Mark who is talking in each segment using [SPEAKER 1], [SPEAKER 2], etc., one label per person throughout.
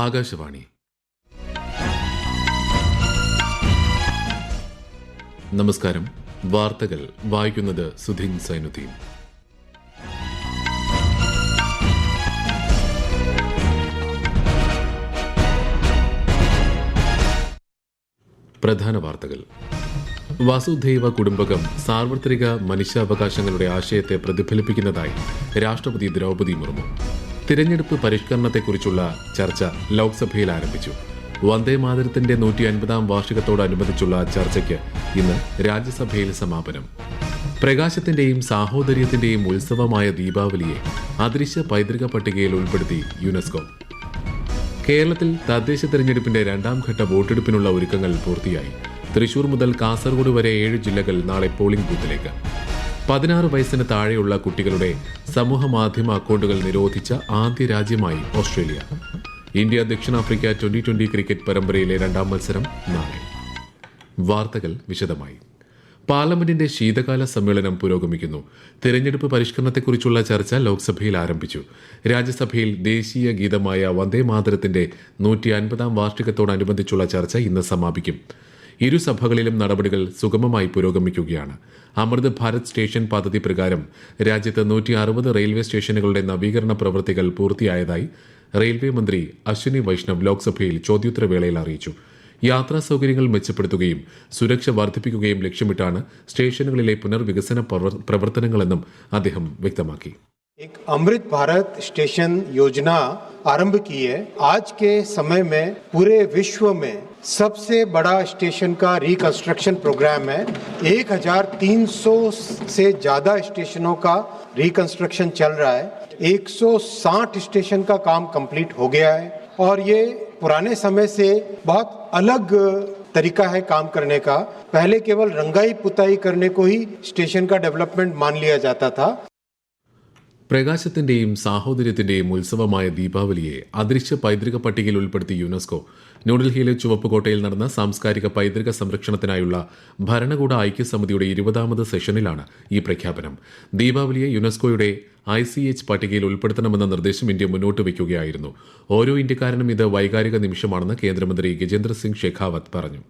[SPEAKER 1] ആകാശവാണി. നമസ്കാരം. വാർത്തകൾ വായിക്കുന്നത് സുധീൻ സൈനുദ്ദീൻ. പ്രധാന വാർത്തകൾ. വസുധൈവ കുടുംബകം സാർവത്രിക മനുഷ്യാവകാശങ്ങളുടെ ആശയത്തെ പ്രതിഫലിപ്പിക്കുന്നതായി രാഷ്ട്രപതി ദ്രൗപദി മുർമു. തിരഞ്ഞെടുപ്പ് പരിഷ്കരണത്തെക്കുറിച്ചുള്ള ചർച്ച ലോക്സഭയിൽ ആരംഭിച്ചു. വന്ദേമാതരത്തിന്റെ 150-ാം വാർഷികത്തോടനുബന്ധിച്ചുള്ള ചർച്ചയ്ക്ക് ഇന്ന് രാജ്യസഭയിൽ സമാപനം. പ്രകാശത്തിന്റെയും സാഹോദര്യത്തിന്റെയും ഉത്സവമായ ദീപാവലിയെ അദൃശ്യ പൈതൃക പട്ടികയിൽ ഉൾപ്പെടുത്തി യുനെസ്കോ. കേരളത്തിൽ തദ്ദേശ തെരഞ്ഞെടുപ്പിന്റെ 2ാം ഘട്ട വോട്ടെടുപ്പിനുള്ള ഒരുക്കങ്ങൾ പൂർത്തിയായി. തൃശൂർ മുതൽ കാസർഗോഡ് വരെ 7 ജില്ലകൾ നാളെ പോളിംഗ് ബൂത്തിലേക്ക്. 16 വയസ്സിന് താഴെയുള്ള കുട്ടികളുടെ സമൂഹമാധ്യമ അക്കൗണ്ടുകൾ നിരോധിച്ച ആദ്യ രാജ്യമായി ഓസ്ട്രേലിയ. ഇന്ത്യ ദക്ഷിണാഫ്രിക്ക T20 ക്രിക്കറ്റ് പരമ്പരയിലെ 2ാം മത്സരം നാളെ. വാർത്തകൾ വിശദമായി. പാർലമെന്റിന്റെ ശീതകാല സമ്മേളനം പുരോഗമിക്കുന്നു. തിരഞ്ഞെടുപ്പ് പരിഷ്കരണത്തെക്കുറിച്ചുള്ള ചർച്ച ലോക്സഭയിൽ ആരംഭിച്ചു. രാജ്യസഭയിൽ ദേശീയ ഗീതമായ വന്ദേമാതരത്തിന്റെ 150-ാം വാർഷികത്തോടനുബന്ധിച്ചുള്ള ചർച്ച ഇന്ന് സമാപിക്കും. ഇരു സഭകളിലും നടപടികൾ സുഗമമായി പുരോഗമിക്കുകയാണ്. അമൃത് ഭാരത് സ്റ്റേഷൻ പദ്ധതി പ്രകാരം രാജ്യത്ത് 160 റെയിൽവേ സ്റ്റേഷനുകളുടെ നവീകരണ പ്രവൃത്തികൾ പൂർത്തിയായതായി റെയിൽവേ മന്ത്രി അശ്വിനി വൈഷ്ണവ് ലോക്സഭയിൽ ചോദ്യോത്തരവേളയിൽ അറിയിച്ചു. യാത്രാ സൌകര്യങ്ങൾ മെച്ചപ്പെടുത്തുകയും സുരക്ഷ വർദ്ധിപ്പിക്കുകയും ലക്ഷ്യമിട്ടാണ് സ്റ്റേഷനുകളിലെ പുനർവികസന പ്രവർത്തനങ്ങളെന്നും അദ്ദേഹം വ്യക്തമാക്കി.
[SPEAKER 2] एक अमृत भारत स्टेशन योजना आरंभ की है. आज के समय में पूरे विश्व में सबसे बड़ा स्टेशन का रिकंस्ट्रक्शन प्रोग्राम है. 1300 से ज्यादा स्टेशनों का रिकंस्ट्रक्शन चल रहा है. 160 स्टेशन का काम कंप्लीट हो गया है और ये पुराने समय से बहुत अलग तरीका है काम करने का. पहले केवल रंगाई पुताई करने को ही स्टेशन का डेवलपमेंट मान लिया जाता था.
[SPEAKER 1] പ്രകാശത്തിന്റെയും സാഹോദര്യത്തിന്റെയും ഉത്സവമായ ദീപാവലിയെ അദൃശ്യ പൈതൃക പട്ടികയിൽ ഉൾപ്പെടുത്തി യുനെസ്കോ. ന്യൂഡൽഹിയിലെ ചുവപ്പുകോട്ടയിൽ നടന്ന സാംസ്കാരിക പൈതൃക സംരക്ഷണത്തിനായുള്ള ഭരണകൂട ഐക്യസമിതിയുടെ 20ാമത് സെഷനിലാണ് ഈ പ്രഖ്യാപനം. ദീപാവലിയെ യുനെസ്കോയുടെ ICH പട്ടികയിൽ ഉൾപ്പെടുത്തണമെന്ന നിർദ്ദേശം ഇന്ത്യ മുന്നോട്ട് വയ്ക്കുകയായിരുന്നു. ഓരോ ഇന്ത്യക്കാരനും ഇത് വൈകാരിക നിമിഷമാണെന്ന് കേന്ദ്രമന്ത്രി ഗജേന്ദ്ര സിംഗ് ഷെഖാവത്ത് പറഞ്ഞു.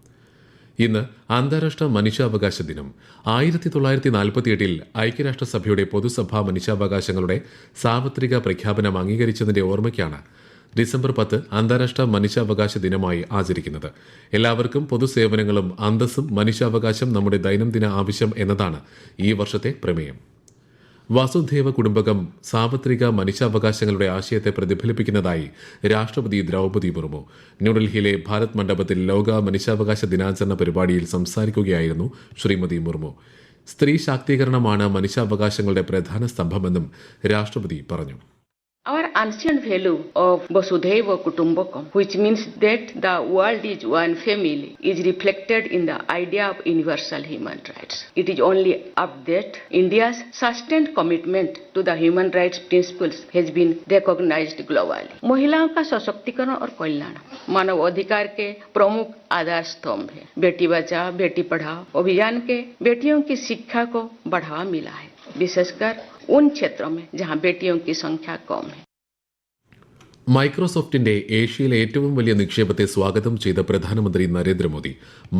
[SPEAKER 1] ഇന്ന് അന്താരാഷ്ട്ര മനുഷ്യാവകാശ ദിനം. 1948 ഐക്യരാഷ്ട്രസഭയുടെ പൊതുസഭാ മനുഷ്യാവകാശങ്ങളുടെ സാർവത്രിക പ്രഖ്യാപനം അംഗീകരിച്ചതിന്റെ ഓർമ്മയ്ക്കാണ് ഡിസംബർ 10 അന്താരാഷ്ട്ര മനുഷ്യാവകാശ ദിനമായി ആചരിക്കുന്നത്. എല്ലാവർക്കും പൊതുസേവനങ്ങളും അന്തസ്സും മനുഷ്യാവകാശം നമ്മുടെ ദൈനംദിന ആവശ്യം എന്നതാണ് ഈ വർഷത്തെ പ്രമേയം. വസുധൈവ കുടുംബകം സാർവത്രിക മനുഷ്യാവകാശങ്ങളുടെ ആശയത്തെ പ്രതിഫലിപ്പിക്കുന്നതായി രാഷ്ട്രപതി ദ്രൗപദി മുർമു. ന്യൂഡൽഹിയിലെ ഭാരത് മണ്ഡപത്തിൽ ലോക മനുഷ്യാവകാശ ദിനാചരണ പരിപാടിയിൽ സംസാരിക്കുകയായിരുന്നു ശ്രീമതി മുർമു. സ്ത്രീ ശാക്തീകരണമാണ് മനുഷ്യാവകാശങ്ങളുടെ പ്രധാന സ്തംഭമെന്നും രാഷ്ട്രപതി പറഞ്ഞു.
[SPEAKER 3] Our ancient value of Vasudhaiva Kutumbakam, which means that the world is one family, is reflected in the idea of universal human rights. It is only up that India's sustained commitment to the human rights principles has been recognized globally. महिलाओं का सशक्तिकरण और कल्याण मानव अधिकार के प्रमुख आधार स्तंभ है. बेटी बचाओ बेटी पढ़ाओ अभियान के बेटियों की शिक्षा को बढ़ावा मिला है, विशेषकर उन क्षेत्रों में जहां बेटियों की संख्या कम है.
[SPEAKER 1] മൈക്രോസോഫ്റ്റിന്റെ ഏഷ്യയിലെ ഏറ്റവും വലിയ നിക്ഷേപത്തെ സ്വാഗതം ചെയ്ത പ്രധാനമന്ത്രി നരേന്ദ്രമോദി.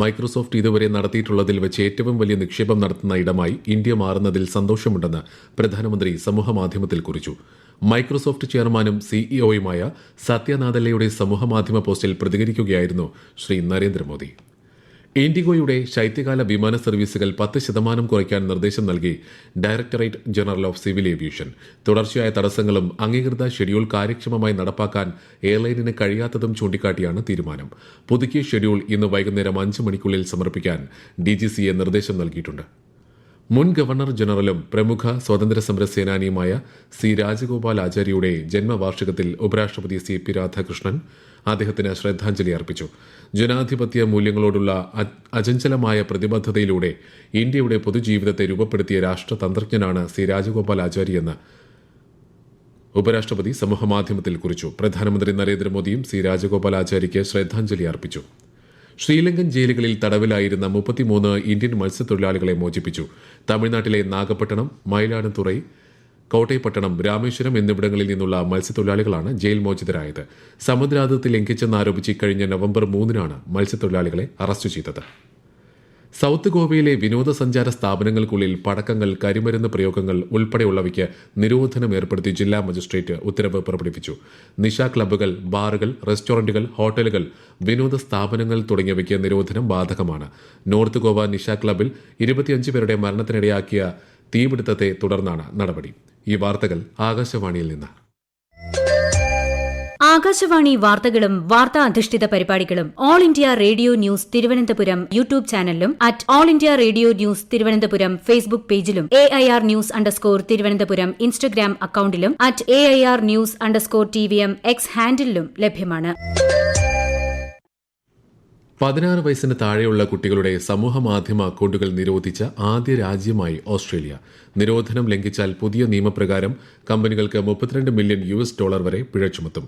[SPEAKER 1] മൈക്രോസോഫ്റ്റ് ഇതുവരെ നടത്തിയിട്ടുള്ളതിൽ വെച്ച് ഏറ്റവും വലിയ നിക്ഷേപം നടത്തുന്ന ഇടമായി ഇന്ത്യ മാറുന്നതിൽ സന്തോഷമുണ്ടെന്ന് പ്രധാനമന്ത്രി സമൂഹമാധ്യമത്തിൽ കുറിച്ചു. മൈക്രോസോഫ്റ്റ് ചെയർമാനും സിഇഒയുമായ സത്യ നാദല്ലയുടെ സമൂഹമാധ്യമ പോസ്റ്റിൽ പ്രതികരിക്കുകയായിരുന്നു ശ്രീ നരേന്ദ്രമോദി. ഇൻഡിഗോയുടെ ശൈത്യകാല വിമാന സർവീസുകൾ 10% കുറയ്ക്കാൻ നിർദ്ദേശം നൽകി directorate general of civil aviation. തുടർച്ചയായ തടസ്സങ്ങളും അംഗീകൃത ഷെഡ്യൂൾ കാര്യക്ഷമമായി നടപ്പാക്കാൻ എയർലൈനിന് കഴിയാത്തതും ചൂണ്ടിക്കാട്ടിയാണ് തീരുമാനം. പുതുക്കിയ ഷെഡ്യൂൾ ഇന്ന് വൈകുന്നേരം 5 മണിക്കുള്ളിൽ സമർപ്പിക്കാൻ DGCA നിർദ്ദേശം നൽകിയിട്ടുണ്ട്. മുൻ ഗവർണർ ജനറലും പ്രമുഖ സ്വാതന്ത്ര്യ സമര സേനാനിയുമായ സി രാജഗോപാൽ ആചാര്യയുടെ ജന്മവാർഷികത്തിൽ ഉപരാഷ്ട്രപതി CP രാധാകൃഷ്ണൻ അദ്ദേഹത്തിന് ശ്രദ്ധാഞ്ജലി അർപ്പിച്ചു. ജനാധിപത്യ മൂല്യങ്ങളോടുള്ള അചഞ്ചലമായ പ്രതിബദ്ധതയിലൂടെ ഇന്ത്യയുടെ പൊതുജീവിതത്തെ രൂപപ്പെടുത്തിയ രാഷ്ട്രതന്ത്രജ്ഞനാണ് സി രാജഗോപാൽ ആചാര്യയെന്ന് ഉപരാഷ്ട്രപതി സമൂഹമാധ്യമത്തിൽ കുറിച്ചു. പ്രധാനമന്ത്രി നരേന്ദ്രമോദിയും സി രാജഗോപാൽ ആചാര്യയ്ക്ക് ശ്രദ്ധാഞ്ജലി അർപ്പിച്ചു. ശ്രീലങ്കൻ ജയിലുകളിൽ തടവിലായിരുന്ന 33 ഇന്ത്യൻ മത്സ്യത്തൊഴിലാളികളെ മോചിപ്പിച്ചു. തമിഴ്നാട്ടിലെ നാഗപട്ടണം, മയിലാടുതുറൈ, കോട്ടയപ്പട്ടണം, രാമേശ്വരം എന്നിവിടങ്ങളിൽ നിന്നുള്ള മത്സ്യത്തൊഴിലാളികളാണ് ജയിൽ മോചിതരായത്. സമുദ്രാതിർത്തി ലംഘിച്ചെന്നാരോപിച്ച് കഴിഞ്ഞ നവംബർ 3-നാണ് മത്സ്യത്തൊഴിലാളികളെ അറസ്റ്റ് ചെയ്തത്. സൌത്ത് ഗോവയിലെ വിനോദസഞ്ചാര സ്ഥാപനങ്ങൾക്കുള്ളിൽ പടക്കങ്ങൾ, കരിമരുന്ന് പ്രയോഗങ്ങൾ ഉൾപ്പെടെയുള്ളവയ്ക്ക് നിരോധനം ഏർപ്പെടുത്തി ജില്ലാ മജിസ്ട്രേറ്റ് ഉത്തരവ് പുറപ്പെടുവിച്ചു. നിശാ ക്ലബ്ബുകൾ, ബാറുകൾ, റെസ്റ്റോറന്റുകൾ, ഹോട്ടലുകൾ, വിനോദ സ്ഥാപനങ്ങൾ തുടങ്ങിയവയ്ക്ക് നിരോധനം ബാധകമാണ്. നോർത്ത് ഗോവ നിശാ ക്ലബ്ബിൽ 25 പേരുടെ മരണത്തിനിടയാക്കിയ തീപിടുത്തത്തെ തുടർന്നാണ് നടപടി. ഈ വാർത്തകൾ ആകാശവാണിയിൽ നിന്ന്.
[SPEAKER 4] ആകാശവാണി വാർത്തകളും വാർത്താ അധിഷ്ഠിത പരിപാടികളും all India radio news Thiruvananthapuram YouTube ചാനലിലും @all India radio news Thiruvananthapuram Facebook പേജിലും AIR ന്യൂസ് തിരുവനന്തപുരം ഇൻസ്റ്റഗ്രാം അക്കൌണ്ടിലും @AIR ന്യൂസ് TVM X ഹാൻഡിലും ലഭ്യമാണ്.
[SPEAKER 1] 16 വയസ്സിന് താഴെയുള്ള കുട്ടികളുടെ സമൂഹമാധ്യമ അക്കൌണ്ടുകൾ നിരോധിച്ച ആദ്യ രാജ്യമായി ഓസ്ട്രേലിയ. നിരോധനം ലംഘിച്ചാൽ പുതിയ നിയമപ്രകാരം കമ്പനികൾക്ക് $32 മില്യൺ വരെ പിഴ ചുമത്തും.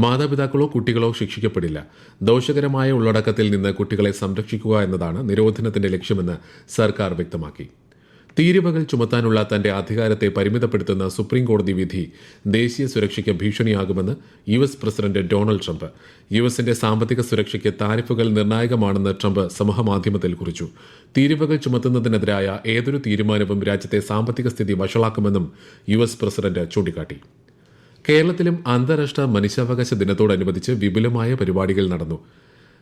[SPEAKER 1] മാതാപിതാക്കളോ കുട്ടികളോ ശിക്ഷിക്കപ്പെടില്ല. ദോഷകരമായ ഉള്ളടക്കത്തിൽ നിന്ന് കുട്ടികളെ സംരക്ഷിക്കുക എന്നതാണ് നിരോധനത്തിന്റെ ലക്ഷ്യമെന്ന് സർക്കാർ വ്യക്തമാക്കി. തീരുവകൾ ചുമത്താനുള്ള തന്റെ അധികാരത്തെ പരിമിതപ്പെടുത്തുന്ന സുപ്രീംകോടതി വിധി ദേശീയ സുരക്ഷയ്ക്ക് ഭീഷണിയാകുമെന്ന് US പ്രസിഡന്റ് ഡൊണാൾഡ് ട്രംപ്. യുഎസിന്റെ സാമ്പത്തിക സുരക്ഷയ്ക്ക് താരിഫുകൾ നിർണായകമാണെന്ന് ട്രംപ് സമൂഹമാധ്യമത്തിൽ കുറിച്ചു. തീരുവകൾ ചുമത്തുന്നതിനെതിരായ ഏതൊരു തീരുമാനവും രാജ്യത്തെ സാമ്പത്തിക സ്ഥിതി വഷളാക്കുമെന്നും US പ്രസിഡന്റ് ചൂണ്ടിക്കാട്ടി. കേരളത്തിലും അന്താരാഷ്ട്ര മനുഷ്യാവകാശ ദിനത്തോടനുബന്ധിച്ച് വിപുലമായ പരിപാടികൾ നടന്നു.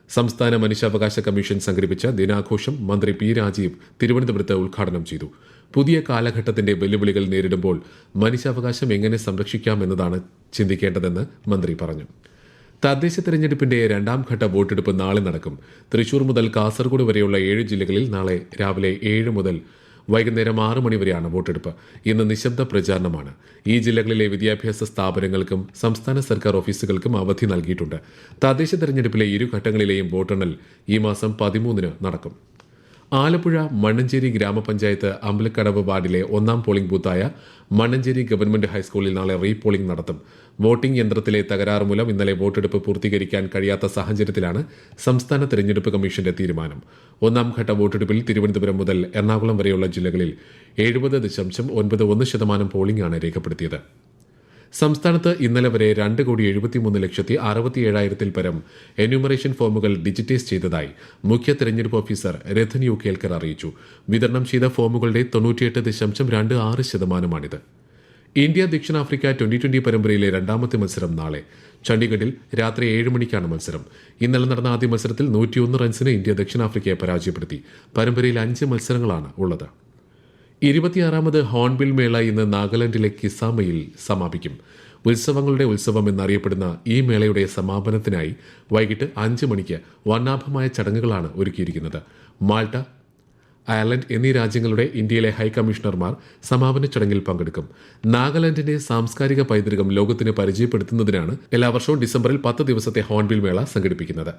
[SPEAKER 1] സംസ്ഥാന മനുഷ്യാവകാശ കമ്മീഷൻ സംഘടിപ്പിച്ച ദിനാഘോഷം മന്ത്രി P. രാജീവ് തിരുവനന്തപുരത്ത് ഉദ്ഘാടനം ചെയ്തു. പുതിയ കാലഘട്ടത്തിന്റെ വെല്ലുവിളികൾ നേരിടുമ്പോൾ മനുഷ്യാവകാശം എങ്ങനെ സംരക്ഷിക്കാമെന്നതാണ് ചിന്തിക്കേണ്ടതെന്ന് മന്ത്രി പറഞ്ഞു. തദ്ദേശ തെരഞ്ഞെടുപ്പിന്റെ 2ാം ഘട്ട വോട്ടെടുപ്പ് നാളെ നടക്കും. തൃശൂർ മുതൽ കാസർഗോഡ് വരെയുള്ള 7 ജില്ലകളിൽ നാളെ രാവിലെ 7 മുതൽ വൈകുന്നേരം 6 മണിവരെയാണ് വോട്ടെടുപ്പ്. ഇന്ന് നിശബ്ദ പ്രചാരണമാണ്. ഈ ജില്ലകളിലെ വിദ്യാഭ്യാസ സ്ഥാപനങ്ങൾക്കും സംസ്ഥാന സർക്കാർ ഓഫീസുകൾക്കും അവധി നൽകിയിട്ടുണ്ട്. തദ്ദേശ തെരഞ്ഞെടുപ്പിലെ 2 ഘട്ടങ്ങളിലെയും വോട്ടെണ്ണൽ ഈ മാസം 13-ന് നടക്കും. ആലപ്പുഴ മണ്ണഞ്ചേരി ഗ്രാമപഞ്ചായത്ത് അമ്പലക്കടവ് വാർഡിലെ 1ാം പോളിംഗ് ബൂത്തായ മണ്ണഞ്ചേരി ഗവൺമെന്റ് ഹൈസ്കൂളിൽ നാളെ റീപോളിംഗ് നടത്തും. വോട്ടിംഗ് യന്ത്രത്തിലെ തകരാറ് മൂലം ഇന്നലെ വോട്ടെടുപ്പ് പൂർത്തീകരിക്കാൻ കഴിയാത്ത സാഹചര്യത്തിലാണ് സംസ്ഥാന തെരഞ്ഞെടുപ്പ് കമ്മീഷന്റെ തീരുമാനം. 1ാം ഘട്ട വോട്ടെടുപ്പിൽ തിരുവനന്തപുരം മുതൽ എറണാകുളം വരെയുള്ള ജില്ലകളിൽ 70.91% പോളിംഗാണ് രേഖപ്പെടുത്തിയത്. സംസ്ഥാനത്ത് ഇന്നലെ വരെ 2,73,67,000 പരം എന്യൂമറേഷൻ ഫോമുകൾ ഡിജിറ്റൈസ് ചെയ്തതായി മുഖ്യ തെരഞ്ഞെടുപ്പ് ഓഫീസർ രഥൻ യു കേൽക്കർ അറിയിച്ചു. വിതരണം ചെയ്ത ഫോമുകളുടെ 98.26%. ഇന്ത്യ ദക്ഷിണാഫ്രിക്ക T20 പരമ്പരയിലെ 2ാമത്തെ മത്സരം നാളെ. ചണ്ഡീഗഡിൽ രാത്രി 7 മണിക്കാണ് മത്സരം. ഇന്നലെ നടന്ന ആദ്യ മത്സരത്തിൽ 101 റൺസിന് ഇന്ത്യ ദക്ഷിണാഫ്രിക്കയെ പരാജയപ്പെടുത്തി. പരമ്പരയിൽ 5 മത്സരങ്ങളാണ് ഉള്ളത്. 26ാമത് ഹോൺബിൽ മേള ഇന്ന് നാഗാലാൻഡിലെ കിസാമയിൽ സമാപിക്കും. ഉത്സവങ്ങളുടെ ഉത്സവം എന്നറിയപ്പെടുന്ന ഈ മേളയുടെ സമാപനത്തിനായി വൈകിട്ട് 5 മണിക്ക് വർണ്ണാഭമായ ചടങ്ങുകളാണ് ഒരുക്കിയിരിക്കുന്നത്. മാൾട്ട, അയർലൻഡ് എന്നീ രാജ്യങ്ങളുടെ ഇന്ത്യയിലെ ഹൈക്കമ്മീഷണർമാർ സമാപന ചടങ്ങിൽ പങ്കെടുക്കും. നാഗാലാൻഡിന്റെ സാംസ്കാരിക പൈതൃകം ലോകത്തിന് പരിചയപ്പെടുത്തുന്നതിനാണ് എല്ലാ വർഷവും ഡിസംബറിൽ 10 ദിവസത്തെ ഹോൺബിൽ മേള സംഘടിപ്പിക്കുന്നത്.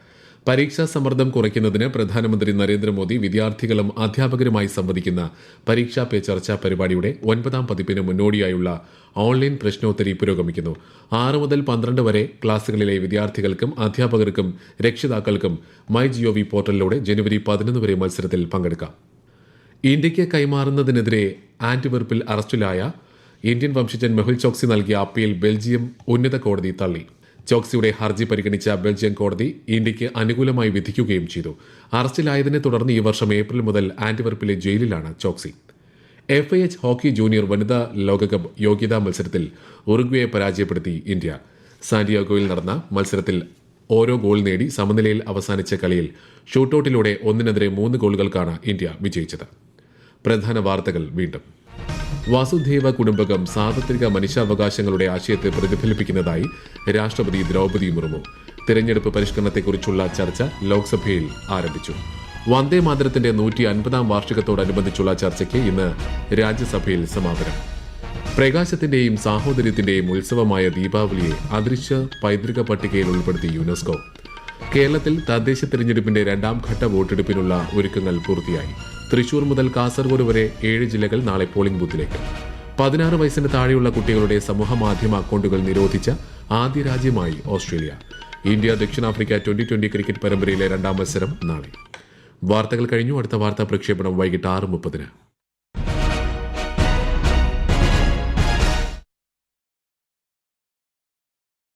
[SPEAKER 1] പരീക്ഷാ സമ്മർദ്ദം കുറയ്ക്കുന്നതിന് പ്രധാനമന്ത്രി നരേന്ദ്രമോദി വിദ്യാർത്ഥികളും അധ്യാപകരുമായി സംവദിക്കുന്ന പരീക്ഷാ പേ ചർച്ച പരിപാടിയുടെ 9ാം പതിപ്പിന് മുന്നോടിയായുള്ള ഓൺലൈൻ പ്രശ്നോത്തരി പുരോഗമിക്കുന്നു. 6 മുതൽ 12 വരെ ക്ലാസുകളിലെ വിദ്യാർത്ഥികൾക്കും അധ്യാപകർക്കും രക്ഷിതാക്കൾക്കും MyGov പോർട്ടലിലൂടെ ജനുവരി 11 വരെ മത്സരത്തിൽ പങ്കെടുക്കാം. ഇന്ത്യയ്ക്ക് കൈമാറുന്നതിനെതിരെ ആന്റിവെർപ്പിൽ അറസ്റ്റിലായ ഇന്ത്യൻ വംശജൻ മെഹുൽ ചോക്സി നൽകിയ അപ്പീൽ ബെൽജിയം ഉന്നത കോടതി തള്ളി. ചോക്സിയുടെ ഹർജി പരിഗണിച്ച ബെൽജിയം കോടതി ഇന്ത്യയ്ക്ക് അനുകൂലമായി വിധിക്കുകയും ചെയ്തു. അറസ്റ്റിലായതിനെ തുടർന്ന് ഈ വർഷം ഏപ്രിൽ മുതൽ ആന്റിവെർപ്പിലെ ജയിലിലാണ് ചോക്സി. FIH ഹോക്കി ജൂനിയർ വനിതാ ലോകകപ്പ് യോഗ്യതാ മത്സരത്തിൽ ഉറുഗ്വേയെ പരാജയപ്പെടുത്തി ഇന്ത്യ. സാന്റിയാഗോയിൽ നടന്ന മത്സരത്തിൽ ഓരോ ഗോൾ നേടി സമനിലയിൽ അവസാനിച്ച കളിയിൽ ഷൂട്ടൌട്ടിലൂടെ 1-3 ഗോളുകൾക്കാണ് ഇന്ത്യ വിജയിച്ചത്. പ്രധാന വാർത്തകൾ വീണ്ടും. വാസുധൈവ കുടുംബകം സാർവത്രിക മനുഷ്യാവകാശങ്ങളുടെ ആശയത്തെ പ്രതിഫലിപ്പിക്കുന്നതായി രാഷ്ട്രപതി ദ്രൗപദി മുർമു. തിരഞ്ഞെടുപ്പ് പരിഷ്കരണത്തെക്കുറിച്ചുള്ള ചർച്ച ലോക്സഭയിൽ ആരംഭിച്ചു. വന്ദേ മാതരത്തിന്റെ 150ാം വാർഷികത്തോടനുബന്ധിച്ചുള്ള ചർച്ചയ്ക്ക് ഇന്ന് രാജ്യസഭയിൽ സമാപനം. പ്രകാശത്തിന്റെയും സാഹോദര്യത്തിന്റെയും ഉത്സവമായ ദീപാവലിയെ അദൃശ്യ പൈതൃക പട്ടികയിൽ ഉൾപ്പെടുത്തി യുനെസ്കോ. കേരളത്തിൽ തദ്ദേശ തെരഞ്ഞെടുപ്പിന്റെ 2ാം ഘട്ട വോട്ടെടുപ്പിനുള്ള ഒരുക്കങ്ങൾ പൂർത്തിയായി. തൃശൂർ മുതൽ കാസർഗോഡ് വരെ 7 ജില്ലകൾ നാളെ പോളിംഗ് ബൂത്തിലേക്ക്. 16 വയസ്സിന് താഴെയുള്ള കുട്ടികളുടെ സമൂഹമാധ്യമ അക്കൌണ്ടുകൾ നിരോധിച്ച ആദ്യ രാജ്യമായി ഓസ്ട്രേലിയ. ഇന്ത്യ ദക്ഷിണാഫ്രിക്ക T20 ക്രിക്കറ്റ് പരമ്പരയിലെ 2ാം മത്സരം നാളെ. വാർത്തകൾ കഴിഞ്ഞു. അടുത്ത വാർത്താ പ്രക്ഷേപണം വൈകിട്ട് 6:30.